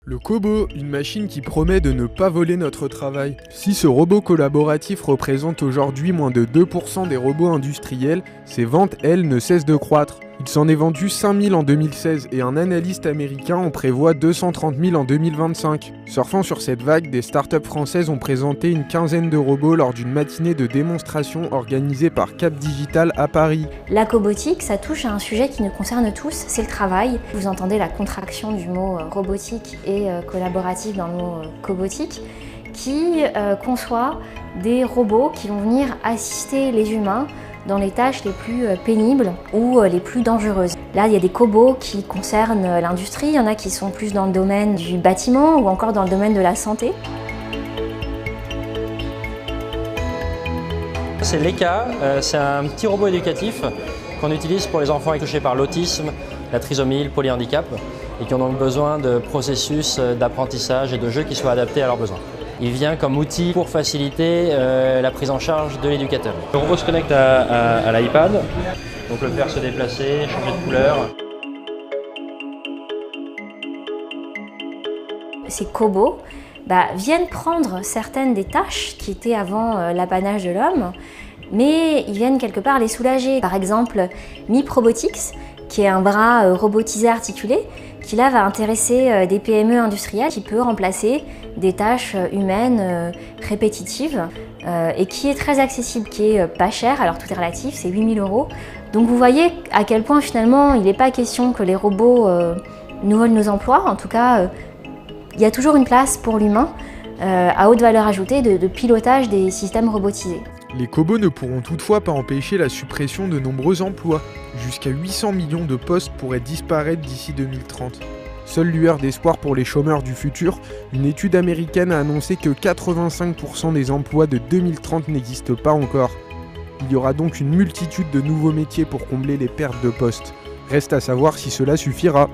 Le Kobo, une machine qui promet de ne pas voler notre travail. Si ce robot collaboratif représente aujourd'hui moins de 2% des robots industriels, ses ventes, elles, ne cessent de croître. Il s'en est vendu 5000 en 2016 et un analyste américain en prévoit 230 000 en 2025. Surfant sur cette vague, des startups françaises ont présenté une quinzaine de robots lors d'une matinée de démonstration organisée par Cap Digital à Paris. La cobotique, ça touche à un sujet qui nous concerne tous, c'est le travail. Vous entendez la contraction du mot robotique et collaboratif dans le mot cobotique, qui conçoit des robots qui vont venir assister les humains dans les tâches les plus pénibles ou les plus dangereuses. Là, il y a des cobots qui concernent l'industrie, il y en a qui sont plus dans le domaine du bâtiment ou encore dans le domaine de la santé. C'est Leka, c'est un petit robot éducatif qu'on utilise pour les enfants touchés par l'autisme, la trisomie, le polyhandicap et qui ont donc besoin de processus d'apprentissage et de jeux qui soient adaptés à leurs besoins. Il vient comme outil pour faciliter la prise en charge de l'éducateur. Le robot se connecte à l'iPad, donc le faire se déplacer, changer de couleur. Ces cobots viennent prendre certaines des tâches qui étaient avant l'apanage de l'homme, mais ils viennent quelque part les soulager. Par exemple, MIP Robotics, qui est un bras robotisé articulé, qui là va intéresser des PME industrielles, qui peut remplacer des tâches humaines répétitives et qui est très accessible, qui est pas cher, alors tout est relatif, c'est 8 000 €. Donc vous voyez à quel point finalement il n'est pas question que les robots nous volent nos emplois, en tout cas il y a toujours une place pour l'humain à haute valeur ajoutée de pilotage des systèmes robotisés. Les cobots ne pourront toutefois pas empêcher la suppression de nombreux emplois. Jusqu'à 800 millions de postes pourraient disparaître d'ici 2030. Seule lueur d'espoir pour les chômeurs du futur, une étude américaine a annoncé que 85% des emplois de 2030 n'existent pas encore. Il y aura donc une multitude de nouveaux métiers pour combler les pertes de postes. Reste à savoir si cela suffira.